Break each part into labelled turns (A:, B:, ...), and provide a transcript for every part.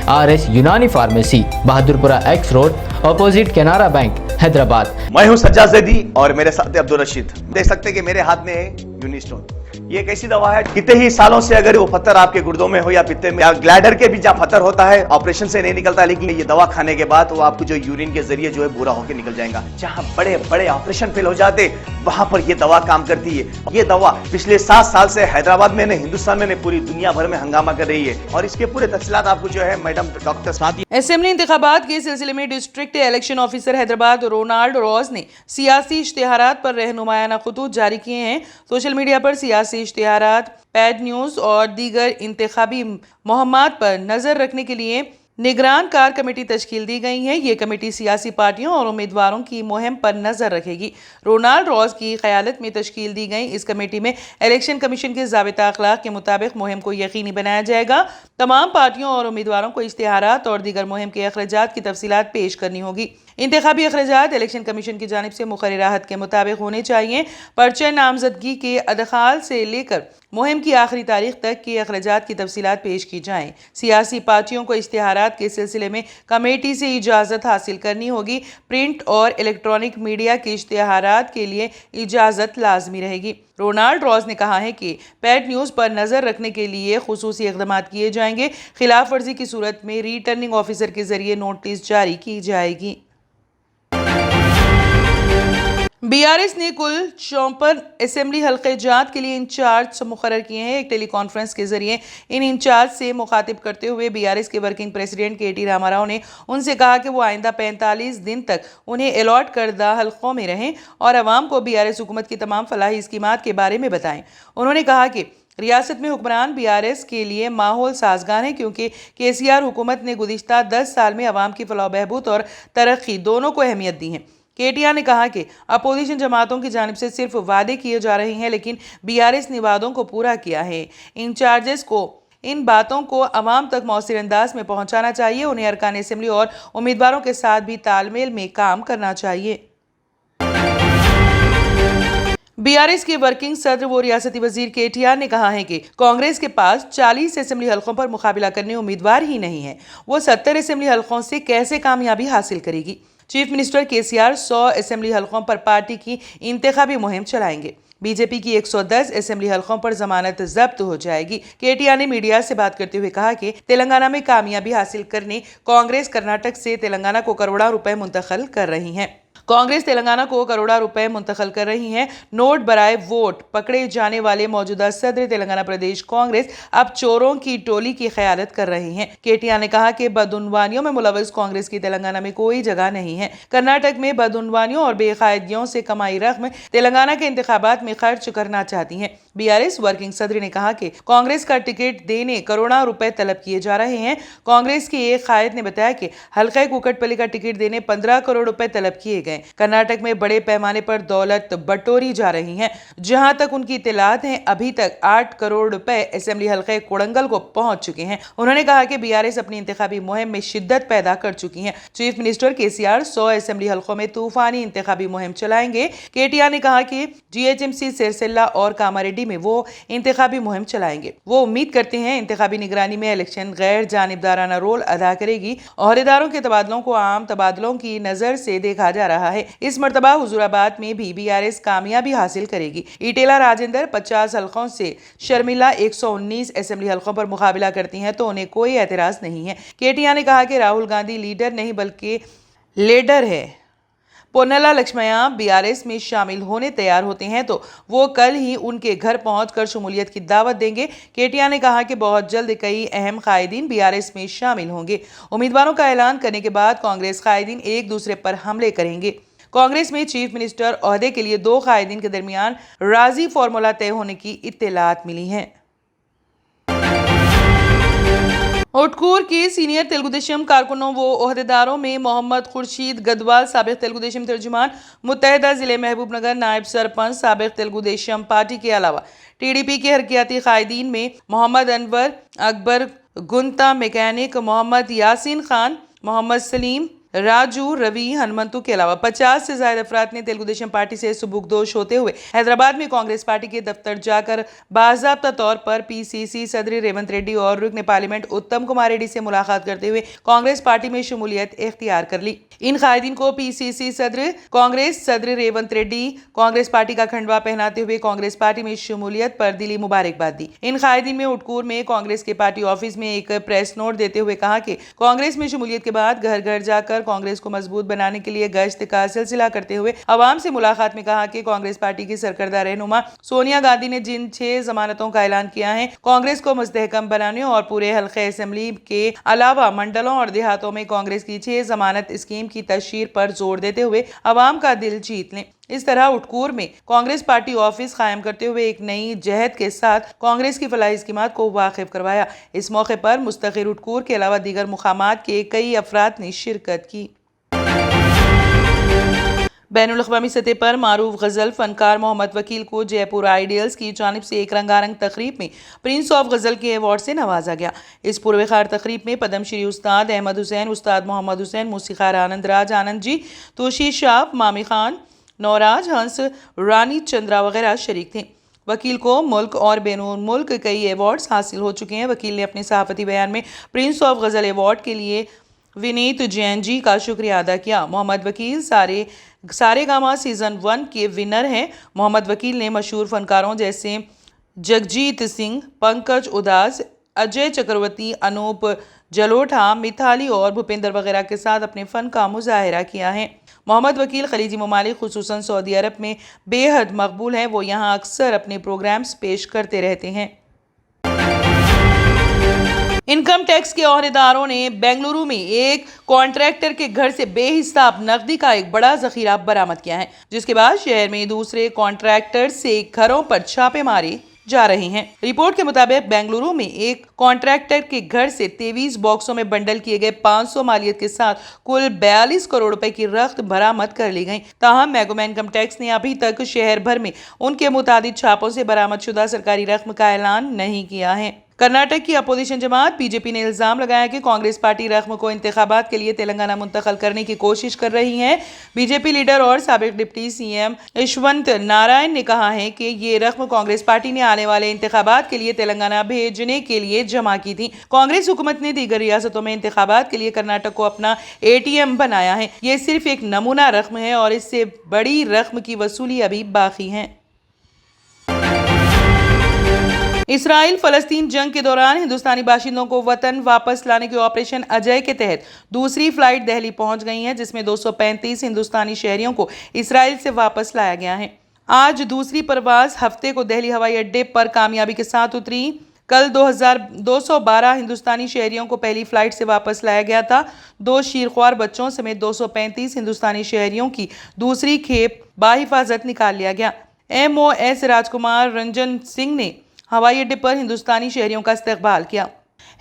A: RS यूनानी pharmacy, Bahadurpura x road, opposite Canara bank, Hyderabad.
B: मैं हूं सज्जाद ज़ैदी और मेरे साथ अब्दुल रशीद। देख सकते हैं कि मेरे हाथ में है यूनिस्टोन। ये एक ऐसी दवा है, कितने ही सालों से अगर वो पत्थर आपके गुर्दों में हो या पित्ते में या ग्लैडर के भी जहाँ पत्थर होता है, ऑपरेशन से नहीं निकलता, लेकिन ये दवा खाने के बाद वो आपको जो यूरिन के जरिए जो है पूरा होकर निकल जाएगा। जहाँ बड़े बड़े ऑपरेशन फेल हो जाते, वहां पर ये दवा काम करती है। ये दवा पिछले 7 साल से हैदराबाद में, हिंदुस्तान में, पूरी दुनिया भर में हंगामा कर रही है और इसके पूरे तफसीलात आपको जो है मैडम डॉक्टर साथी।
C: असेंबली इंतखाबात के सिलसिले में district election officer Hyderabad Ronald Ross ने सियासी इश्तिहारात पर रहनुमायाना खतूत जारी किए हैं। सोशल मीडिया पर सियासी इश्तिहारात, पैड न्यूज़ और दीगर इंतखाबी मुहिम्मात पर नज़र रखने के लिए निगरान कार कमेटी तश्कील दी गई है। ये कमेटी सियासी पार्टियों और उम्मीदवारों की मुहिम पर नजर रखेगी। रोनाल्ड रॉस की क़यादत में तश्कील दी गई इस कमेटी में इलेक्शन कमीशन के ज़ाबिता अखलाक के मुताबिक मुहिम को यकीनी बनाया जाएगा। तमाम पार्टियों और उम्मीदवारों को इश्तिहारात और दीगर मुहिम के अखराजात की तफसीलात पेश करनी होगी। इंतखाबी अखराजात इलेक्शन कमीशन की जानिब से मुकर्ररात के मुताबिक होने चाहिए। पर्चे नामजदगी के अदखाल से लेकर मुहिम की आखिरी तारीख तक के अखराजात की तफसीलात पेश की जाएं। सियासी पार्टियों को इश्तिहारात के सिलसिले में कमेटी से इजाज़त हासिल करनी होगी। प्रिंट और इलेक्ट्रॉनिक मीडिया के इश्तिहारात के लिए इजाज़त लाजमी रहेगी। रोनाल्ड रॉस ने कहा है कि पैड न्यूज़ पर नज़र रखने के लिए खुसूसी इक़दाम किए जाएंगे। खिलाफ वर्जी की सूरत में रिटर्निंग ऑफिसर के जरिए नोटिस जारी की जाएगी। BRS ने कुल 54 असेंबली हल्के जात के लिए इंचार्ज मुकर्रर किए हैं। एक टेली कॉन्फ्रेंस के जरिए इन इंचार्ज से मुखातिब करते हुए BRS के वर्किंग प्रेसिडेंट KT रामाराव ने उनसे कहा कि वो आइंदा 45 दिन तक उन्हें अलॉट करदा हल्कों में रहें और अवाम को BRS हुकूमत की तमाम फलाही स्कीमात के बारे में बताएं। उन्होंने कहा कि रियासत में हुक्मरान BRS के लिए माहौल साजगार है, क्योंकि KCR हुकूमत ने गुज़िश्ता 10 साल में अवाम की फलाह बहबूद और तरक्की दोनों को अहमियत दी है। KTR ने कहा कि अपोजिशन जमातों की जानिब से सिर्फ वादे किए जा रहे हैं, लेकिन BRS ने वादों को पूरा किया है। इंचार्जेस को इन बातों को अवाम तक मौसर अंदाज में पहुंचाना चाहिए। उन्हें अरकान असेंबली और उम्मीदवारों के साथ भी तालमेल में काम करना चाहिए। BRS के वर्किंग सदर व रियासती वजीर KTR ने कहा है कि कांग्रेस के पास 40 असेंबली हल्कों पर मुकाबला करने उम्मीदवार ही नहीं है। वो 70 असेंबली हल्कों से कैसे कामयाबी हासिल करेगी। चीफ मिनिस्टर KCR 100 असेंबली हल्कों पर पार्टी की इंतखाबी मुहिम चलाएंगे। BJP की 110 असेंबली हल्कों पर जमानत जब्त हो जाएगी। KTR ने मीडिया से बात करते हुए कहा कि तेलंगाना में कामयाबी हासिल करने कांग्रेस कर्नाटक से तेलंगाना को करोड़ों रुपए मुंतकिल कर रही है। कांग्रेस तेलंगाना को करोड़ों रुपए मुंतकिल कर रही है। नोट बराए वोट पकड़े जाने वाले मौजूदा सदर तेलंगाना प्रदेश कांग्रेस अब चोरों की टोली की क़यादत कर रहे हैं। KTR ने कहा कि बदउनवानियों में मुलव्वस कांग्रेस की तेलंगाना में कोई जगह नहीं है। कर्नाटक में बदउनवानियों और बेकायदगियों से कमाई रकम तेलंगाना के इंतखाबात में खर्च करना चाहती है। BRS वर्किंग सदर ने कहा कि कांग्रेस का टिकट देने करोड़ों रुपए तलब किए जा रहे हैं। कांग्रेस के एक कायद ने बताया कि हल्का कुकटपल्ली का टिकट देने 15 करोड़ रुपए तलब किए गए। कर्नाटक में बड़े पैमाने पर दौलत बटोरी जा रही है। जहां तक उनकी इत्तलात हैं, अभी तक 8 करोड़ रुपए असेंबली हल्के कोडंगल को पहुंच चुके हैं। उन्होंने कहा कि BRS अपनी इंतखाबी मुहिम में शिद्दत पैदा कर चुकी है। चीफ मिनिस्टर KCR 100 असेंबली हल्कों में तूफानी इंतखाबी मुहिम चलाएंगे। KTR ने कहा कि GHMC सिरसिल्ला और कामारेड्डी में वो इंतखाबी मुहिम चलाएंगे। वो उम्मीद करते हैं इंतखाबी निगरानी में इलेक्शन गैर जानिबदाराना रोल अदा करेगी। ओहदेदारों के तबादलों को आम तबादलों की नजर से देखा जा रहा है। इस मर्तबा हुजूराबाद में भी BRS कामयाबी हासिल करेगी। ईटेला राजेंद्र 50 हल्कों से शर्मिला 119 असेंबली हल्कों पर मुकाबला करती हैं, तो उन्हें कोई एतराज नहीं है। KTR ने कहा कि राहुल गांधी लीडर नहीं बल्कि लीडर है। पोन्नला लक्ष्मया BRS में शामिल होने तैयार होते हैं तो वो कल ही उनके घर पहुंचकर शमूलियत की दावत देंगे। KTR ने कहा कि बहुत जल्द कई अहम कायदीन BRS में शामिल होंगे। उम्मीदवारों का ऐलान करने के बाद कांग्रेस कायदीन एक दूसरे पर हमले करेंगे। कांग्रेस में चीफ मिनिस्टर ओहदे के लिए 2 कायदीन के दरमियान राजी फार्मूला तय होने की इत्तलात मिली है। ओटकूर के सीनियर तेलुगु देशम कारकुनों व ओहदेदारों में मोहम्मद खुर्शीद गदवाल साबिक तेलुगु देशम तर्जुमान, मुत्तहिदा ज़िले महबूबनगर नायब सरपंच साबिक तेलुगु देशम पार्टी के अलावा TDP के हरकियाती कायदीन में मोहम्मद अनवर, अकबर गुंता मैकेनिक, मोहम्मद यासीन खान, मोहम्मद सलीम, राजू, रवि, हनुमंतु के अलावा 50 से ज्यादा अफराद ने तेलुगु देशम पार्टी से सुबुकदोश होते हुए हैदराबाद में कांग्रेस पार्टी के दफ्तर जाकर बाज़ाब्ता तौर पर पीसीसी सदर रेवंत रेड्डी और रुकन पार्लियामेंट उत्तम कुमार रेड्डी से मुलाकात करते हुए कांग्रेस पार्टी में शमूलियत इख्तियार कर ली। इन कायदीन को पीसीसी सदर कांग्रेस सदर रेवंत रेड्डी कांग्रेस पार्टी का खंडवा पहनाते हुए कांग्रेस पार्टी में शमूलियत पर दिली मुबारकबाद दी। इन कायदीन में उटकूर में कांग्रेस के पार्टी ऑफिस में एक प्रेस नोट देते हुए कहा कि कांग्रेस में शमूलियत के बाद घर घर जाकर कांग्रेस को मजबूत बनाने के लिए गश्त का सिलसिला करते हुए अवाम से मुलाकात में कहा कि कांग्रेस पार्टी की सरकर्दा रहनुमा सोनिया गांधी ने जिन 6 जमानतों का ऐलान किया है, कांग्रेस को मुस्तहकम बनाने और पूरे हल्के असेंबली के अलावा मंडलों और देहातों में कांग्रेस की 6 जमानत स्कीम की तशहीर पर जोर देते हुए अवाम का दिल जीत लें। इस तरह उटकूर में कांग्रेस पार्टी ऑफिस कायम करते हुए एक नई जहद के साथ कांग्रेस की फलाही स्कीमात को वाकिफ करवाया। इस मौके पर मुस्तकिल उटकूर के अलावा दीगर मुकामात के कई अफराद ने शिरकत की। बैनुल अक़वामी सतह पर मारूफ गज़ल फनकार मोहम्मद वकील को जयपुर आइडियल्स की जानिब से एक रंगारंग तकरीब में प्रिंस ऑफ गज़ल के अवार्ड से नवाजा गया। इस पुरवखार तकरीब में पद्मश्री उस्ताद अहमद हुसैन, उस्ताद मोहम्मद हुसैन, मौसीक़ार आनंद राज आनंद जी, तोशी शाह, मामी खान, नौराज हंस, रानी चंद्रा वगैरह शरीक थे। वकील को मुल्क और बैरून मुल्क कई अवार्ड्स हासिल हो चुके हैं। वकील ने अपने सहाफ़ती बयान में प्रिंस ऑफ गज़ल अवार्ड के लिए विनीत जैन जी का शुक्रिया अदा किया। मोहम्मद वकील सारेगामा सीज़न 1 के विनर हैं। मोहम्मद वकील ने मशहूर फनकारों जैसे जगजीत सिंह, पंकज उदास, अजय चक्रवर्ती, अनूप जलोटा, मिथाली और भूपेंद्र वगैरह के साथ अपने फ़न का मुजाहिरा किया है। मोहम्मद वकील खलीजी ममालिक खुसूसन सऊदी अरब में बेहद मकबूल हैं। वो यहाँ अक्सर अपने प्रोग्राम्स पेश करते रहते हैं। इनकम टैक्स के ओहदेदारों ने बेंगलुरु में एक कॉन्ट्रैक्टर के घर से बेहिसाब नकदी का एक बड़ा जखीरा बरामद किया है, जिसके बाद शहर में दूसरे कॉन्ट्रैक्टर से घरों पर छापे मारे जा रहे हैं। रिपोर्ट के मुताबिक बेंगलुरु में एक कॉन्ट्रैक्टर के घर से 23 बॉक्सों में बंडल किए गए 500 मालियत के साथ कुल 42 करोड़ रुपए की रख्त बरामद कर ली गई। ताहम महकमा इनकम टैक्स ने अभी तक शहर भर में उनके मुताबिक छापों से बरामद शुदा सरकारी रकम का ऐलान नहीं किया है। कर्नाटक की अपोजिशन जमात बीजेपी ने इल्जाम लगाया कि कांग्रेस पार्टी रकम को इंतखाबात के लिए तेलंगाना मुंतकिल करने की कोशिश कर रही है। बीजेपी लीडर और साबिक डिप्टी सीएम यशवंत नारायण ने कहा है कि ये रकम कांग्रेस पार्टी ने आने वाले इंतखाबात के लिए तेलंगाना भेजने के लिए जमा की थी। कांग्रेस हुकूमत ने दीगर रियासतों में इंतखाबात के लिए कर्नाटक को अपना ATM बनाया है। ये सिर्फ एक नमूना रकम है और इससे बड़ी रकम की वसूली अभी बाकी है। इसराइल फलस्तीन जंग के दौरान हिंदुस्तानी बाशिंदों को वतन वापस लाने के ऑपरेशन अजय के तहत दूसरी फ्लाइट दिल्ली पहुंच गई है, जिसमें 235 हिंदुस्तानी शहरियों को इसराइल से वापस लाया गया है। आज दूसरी परवाज हफ्ते को दिल्ली हवाई अड्डे पर कामयाबी के साथ उतरी। कल 212 हिंदुस्तानी शहरियों को पहली फ्लाइट से वापस लाया गया था। 2 शीरख्वार बच्चों समेत 235 हिंदुस्तानी शहरियों की दूसरी खेप बाहिफाजत निकाल लिया गया। MOS राजकुमार रंजन सिंह ने हवाई अड्डे पर हिंदुस्तानी शहरियों का इस्तकबाल किया।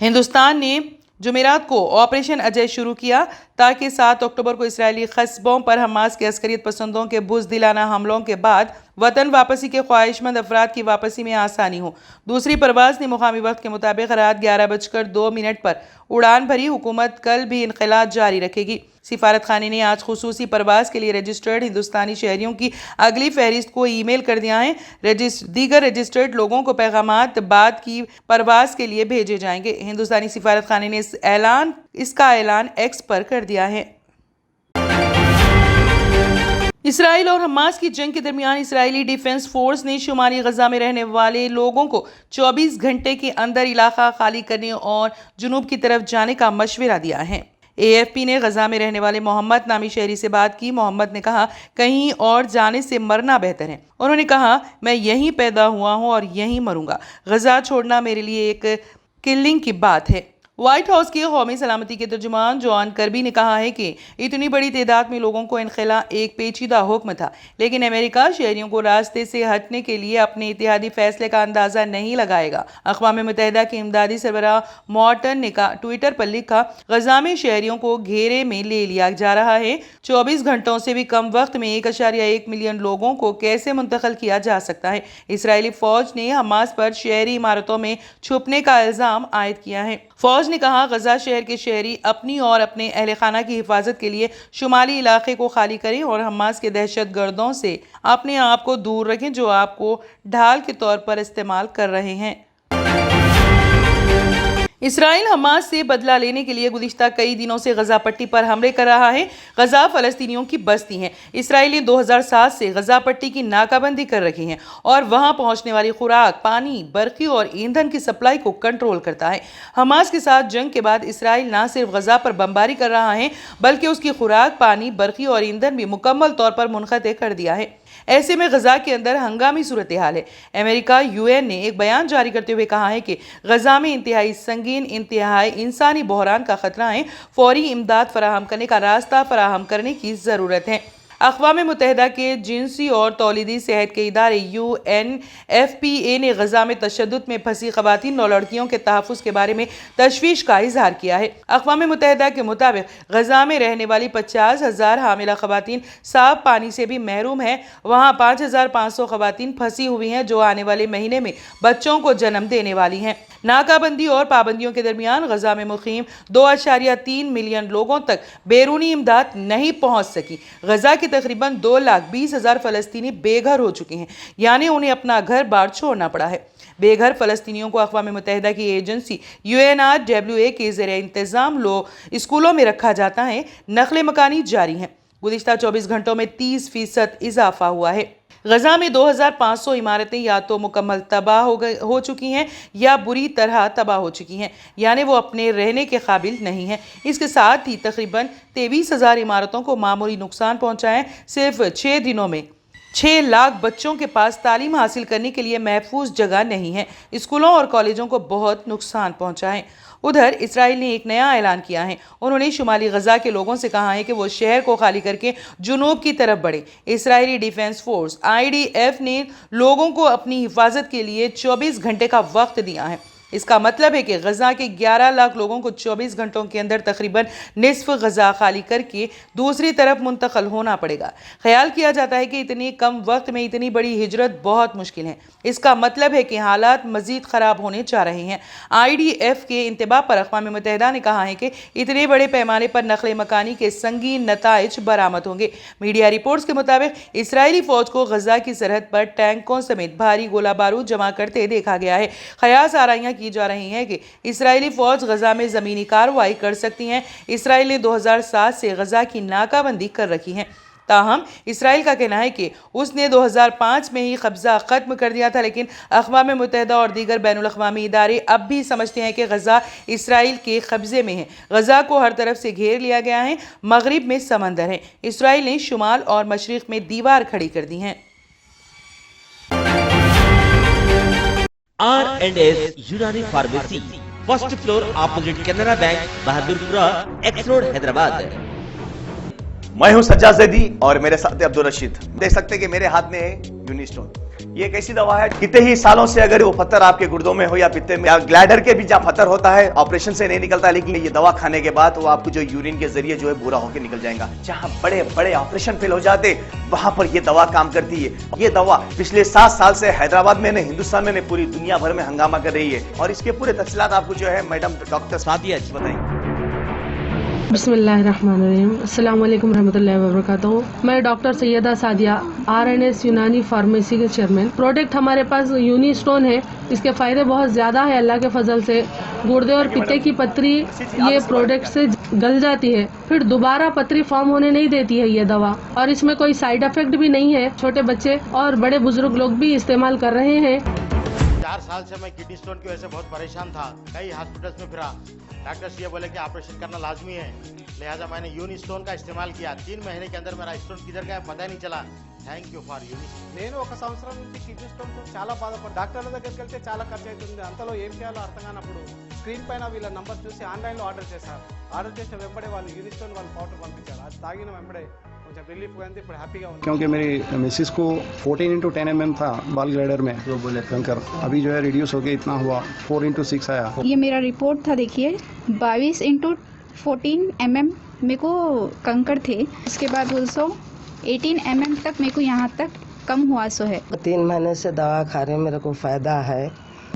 C: हिंदुस्तान ने जुमेरात को ऑपरेशन अजय शुरू किया ताकि 7 अक्टूबर को इस्राएली कस्बों पर हमास के अस्करियत पसंदों के बुज़दिलाना हमलों के बाद वतन वापसी के ख्वाहिशमंद अफराद की वापसी में आसानी हो। दूसरी परवाज ने मुकामी वक्त के मुताबिक रात 11:02 पर उड़ान भरी। हुकूमत कल भी इनक़िलात जारी रखेगी। सिफारत खाने ने आज खुसूसी परवाज के लिए रजिस्टर्ड हिंदुस्तानी शहरियों की अगली फहरिस्त को ईमेल कर दिया है। दीगर रजिस्टर्ड लोगों को पैगामात बाद की परवाज के लिए भेजे जाएंगे। हिंदुस्तानी सिफारत खाने ने इसका ऐलान X पर कर दिया है। इसराइल और हमास की जंग के दरमियान इसराइली डिफेंस फोर्स ने शुमाली गजा में रहने वाले लोगों को 24 घंटे के अंदर इलाका खाली करने और जुनूब की तरफ जाने का मशवरा दिया है। AFP ने गजा में रहने वाले मोहम्मद नामी शहरी से बात की। मोहम्मद ने कहा, कहीं और जाने से मरना बेहतर है। उन्होंने कहा, मैं यहीं पैदा हुआ हूं और यहीं मरूंगा। गजा छोड़ना मेरे लिए एक किलिंग की बात है। व्हाइट हाउस के कौमी सलामती के तर्जुमान जॉन कर्बी ने कहा है कि इतनी बड़ी तादाद में लोगों को इनखला एक पेचीदा हुक्म था, लेकिन अमेरिका शहरियों को रास्ते से हटने के लिए अपने इत्तेहादी फैसले का अंदाजा नहीं लगाएगा। अक़वाम मुत्तहिदा के इमदादी सरबराह मॉर्टन ने ट्विटर पर लिखा, गजा में शहरियों को घेरे में ले लिया जा रहा है। 24 घंटों से भी कम वक्त में 1.1 मिलियन लोगों को कैसे मुंतकिल किया जा सकता है। इसराइली फौज ने हमास पर शहरी इमारतों में छुपने का इल्ज़ाम आयद किया है। फौज فوج نے کہا غزہ شہر کے شہری اپنی اور اپنے اہل خانہ کی حفاظت کے لیے شمالی علاقے کو خالی کریں اور حماس کے دہشت گردوں سے اپنے آپ کو دور رکھیں جو آپ کو ڈھال کے طور پر استعمال کر رہے ہیں۔ اسرائیل حماس سے بدلہ لینے کے لیے گزشتہ کئی دنوں سے غزہ پٹی پر حملے کر رہا ہے۔ غزہ فلسطینیوں کی بستی ہے۔ اسرائیل نے 2007 سے غزہ پٹی کی ناکہ بندی کر رکھی ہے اور وہاں پہنچنے والی خوراک، پانی، برقی اور ایندھن کی سپلائی کو کنٹرول کرتا ہے۔ حماس کے ساتھ جنگ کے بعد اسرائیل نہ صرف غزہ پر بمباری کر رہا ہے بلکہ اس کی خوراک، پانی، برقی اور ایندھن بھی مکمل طور پر منقطع کر دیا ہے۔ ایسے میں غزہ کے اندر ہنگامی صورتحال ہے۔ امریکہ UN نے ایک بیان جاری کرتے ہوئے کہا ہے کہ غزہ میں انتہائی سنگین، انتہائی انسانی بحران کا خطرہ ہے، فوری امداد فراہم کرنے کا راستہ فراہم کرنے کی ضرورت ہے۔ اقوام متحدہ کے جنسی اور تولیدی صحت کے ادارے UNFPA نے غزہ میں تشدد میں پھنسی خواتین اور لڑکیوں کے تحفظ کے بارے میں تشویش کا اظہار کیا ہے۔ اقوام متحدہ کے مطابق غزہ میں رہنے والی 50,000 حاملہ خواتین صاف پانی سے بھی محروم ہیں۔ وہاں 5,500 خواتین پھنسی ہوئی ہیں جو آنے والے مہینے میں بچوں کو جنم دینے والی ہیں۔ ناکہ بندی اور پابندیوں کے درمیان غزہ میں مقیم 2.3 ملین لوگوں تک بیرونی امداد نہیں پہنچ سکی۔ غزہ کے تقریباً 2,20,000 فلسطینی بے گھر ہو چکے ہیں، یعنی انہیں اپنا گھر بار چھوڑنا پڑا ہے۔ بے گھر فلسطینیوں کو اقوام متحدہ کی ایجنسی UNRWA کے زیر انتظام اسکولوں میں رکھا جاتا ہے۔ نقل مکانی جاری ہیں۔ گزشتہ 24 گھنٹوں میں 30% اضافہ ہوا ہے۔ غزہ میں 2,500 عمارتیں یا تو مکمل تباہ ہو چکی ہیں یا بری طرح تباہ ہو چکی ہیں، یعنی وہ اپنے رہنے کے قابل نہیں ہیں۔ اس کے ساتھ ہی تقریباً 23,000 عمارتوں کو معمولی نقصان پہنچا ہے۔ صرف 6 دنوں میں 6 لاکھ بچوں کے پاس تعلیم حاصل کرنے کے لیے محفوظ جگہ نہیں ہے۔ اسکولوں اور کالجوں کو بہت نقصان پہنچا ہے۔ ادھر اسرائیل نے ایک نیا اعلان کیا ہے۔ انہوں نے شمالی غزہ کے لوگوں سے کہا ہے کہ وہ شہر کو خالی کر کے جنوب کی طرف بڑھیں۔ اسرائیلی ڈیفنس فورس IDF نے لوگوں کو اپنی حفاظت کے لیے 24 گھنٹے کا وقت دیا ہے۔ اس کا مطلب ہے کہ غزہ کے 11 لاکھ لوگوں کو 24 گھنٹوں کے اندر تقریباً نصف غزہ خالی کر کے دوسری طرف منتقل ہونا پڑے گا۔ خیال کیا جاتا ہے کہ اتنی کم وقت میں اتنی بڑی ہجرت بہت مشکل ہے۔ اس کا مطلب ہے کہ حالات مزید خراب ہونے جا رہے ہیں۔ IDF کے انتباہ پر اقوام متحدہ نے کہا ہے کہ اتنے بڑے پیمانے پر نقل مکانی کے سنگین نتائج برآمد ہوں گے۔ میڈیا رپورٹس کے مطابق اسرائیلی فوج کو غزہ کی سرحد پر ٹینکوں سمیت بھاری گولہ بارود جمع کرتے دیکھا گیا ہے۔ قیاس آرائیاں کی جا رہی ہیں کہ اسرائیلی فوج غزہ میں زمینی کارروائی کر سکتی ہیں۔ اسرائیل نے 2007 سے غزہ کی ناکہ بندی کر رکھی ہے۔ تاہم اسرائیل کا کہنا ہے کہ اس نے 2005 میں ہی قبضہ ختم کر دیا تھا، لیکن اقوام متحدہ اور دیگر بین الاقوامی ادارے اب بھی سمجھتے ہیں کہ غزہ اسرائیل کے قبضے میں ہے۔ غزہ کو ہر طرف سے گھیر لیا گیا ہے۔ مغرب میں سمندر ہے۔ اسرائیل نے شمال اور مشرق میں دیوار کھڑی کر دی ہے۔
D: R&S Unani pharmacy, first floor opposite Canara bank, Bahadurpura, X road, Hyderabad.
B: میں ہوں سجاد زیدی اور میرے ساتھ عبدالرشید۔ دیکھ سکتے کہ میرے ہاتھ میں ہے یونیسٹون۔ یہ ایک ایسی دوا ہے کتنے ہی سالوں سے اگر وہ پتھر آپ کے گردوں میں ہو یا پتے میں یا گلیڈر کے بھی جہاں پتھر ہوتا ہے آپریشن سے نہیں نکلتا، لیکن یہ دوا کھانے کے بعد وہ آپ کو جو یورین کے ذریعے جو ہے بورا ہو کے نکل جائے گا۔ جہاں بڑے بڑے آپریشن فیل ہو جاتے وہاں پر یہ دوا کام کرتی ہے۔ یہ دوا پچھلے 7 سال سے حیدرآباد میں نے، ہندوستان میں نے، پوری دنیا بھر میں ہنگامہ کر رہی ہے، اور اس کے پورے تفصیلات آپ کو جو ہے میڈم ڈاکٹر سعدیہ بتائیں گے۔
E: بسم اللہ الرحمن الرحیم۔ السلام علیکم ورحمۃ اللہ وبرکاتہ۔ میں ڈاکٹر سیدہ سعدیہ، R&S یونانی فارمیسی کے چیئرمین۔ پروڈکٹ ہمارے پاس یونی سٹون ہے۔ اس کے فائدے بہت زیادہ ہیں اللہ کے فضل سے۔ گردے اور پتے کی پتری یہ پروڈکٹ سے گل جاتی ہے، پھر دوبارہ پتری فارم ہونے نہیں دیتی ہے یہ دوا، اور اس میں کوئی سائیڈ افیکٹ بھی نہیں ہے۔ چھوٹے بچے اور بڑے بزرگ لوگ بھی استعمال کر رہے ہیں۔
F: 4 سال سے میں کڈنی سٹون کی وجہ سے بہت پریشان تھا، کئی ہاسپٹلس میں پھرا، ڈاکٹرس یہ بولے کہ آپریشن کرنا لازمی ہے، لہٰذا میں نے یونی سٹون کا استعمال کیا۔ 3 مہینے کے اندر میرا اسٹون کدھر گیا پتہ نہیں چلا۔ Thank you for uni stone.
G: నేను 1 సంవత్సరం నుంచి కిడ్నీ స్టోన్తో చాలా బాధపడ్డాను. డాక్టర్ల దగ్గరికి వెళ్తే చాలా ఖర్చు అవుతుంది. అంతలో ఏం చేయాలో అర్థం కానప్పుడు స్క్రీన్ పైన వీళ్ళ నంబర్ చూసి ఆన్లైన్లో ఆర్డర్ చేశారు. ఆర్డర్ చేసిన వెంబడే వాళ్ళు యూని స్టోన్ వాళ్ళు పౌడర్ పంపించారు. అది తాగిన వెంబడే కొంచెం రిలీఫ్ గా ఉంది. ఇప్పుడు హ్యాపీగా ఉంది.
H: क्योंकि मेरी मिसिस को 14x10 mm था बाल ग्लाइडर में, तो बोले कंकर अभी जो है रिड्यूस हो गया, इतना हुआ 4x6 आया।
I: ये मेरा रिपोर्ट था, देखिए 22x14 mm मेरे को कंकड़ थे। उसके बाद 18 mm तक मेरे को यहाँ तक कम हुआ सो है।
J: 3 महीने से दवा खा रहे, मेरे को फ़ायदा है।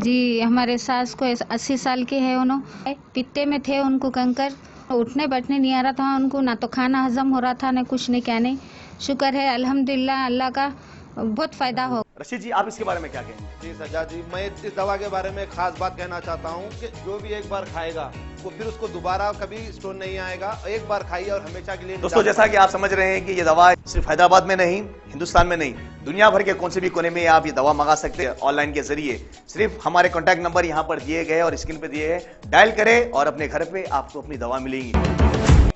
J: जी हमारे सास को 80 साल के है, उन्होंने पित्ते में थे उनको कंकर, उठने बैठने नहीं आ रहा था उनको, ना तो खाना हजम हो रहा था, ना कुछ नहीं क्या नहीं। शुक्र है अल्हम्दुलिल्लाह, अल्लाह का बहुत फायदा हो।
B: रशीद जी, आप इसके बारे में क्या कहेंगे?
K: जी सज्जाद जी, मैं इस दवा के बारे में खास बात कहना चाहता हूँ कि जो भी एक बार खाएगा वो फिर उसको दोबारा कभी स्टोन नहीं आएगा। एक बार खाइए और हमेशा के लिए।
B: दोस्तों, जैसा कि आप समझ रहे हैं कि ये दवा सिर्फ हैदराबाद में नहीं, हिंदुस्तान में नहीं, दुनिया भर के कौन से भी कोने में आप ये दवा मंगा सकते हैं ऑनलाइन के जरिए। सिर्फ हमारे कॉन्टैक्ट नंबर यहाँ पर दिए गए और स्क्रीन पे दिए हैं, डायल करें और अपने घर पे आपको अपनी दवा मिलेगी।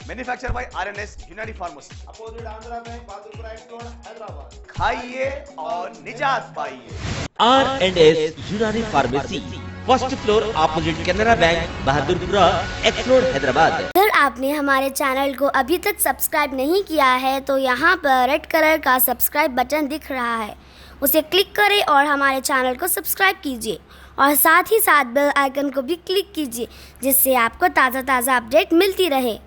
B: मैन्युफैक्चर बाय आरएनएस यूनानी pharmacy,
F: opposite Andhra bank, Bahadurpura x road, Hyderabad.
B: खाइए और निजात पाइए।
D: R&S यूनानी pharmacy, first floor opposite Canara bank, Bahadurpura x road, Hyderabad.
L: अगर आपने हमारे चैनल को अभी तक सब्सक्राइब नहीं किया है तो यहाँ पर रेड कलर का सब्सक्राइब बटन दिख रहा है, उसे क्लिक करें और हमारे चैनल को सब्सक्राइब कीजिए और साथ ही साथ बेल आइकन को भी क्लिक कीजिए, जिससे आपको ताज़ा अपडेट मिलती रहे।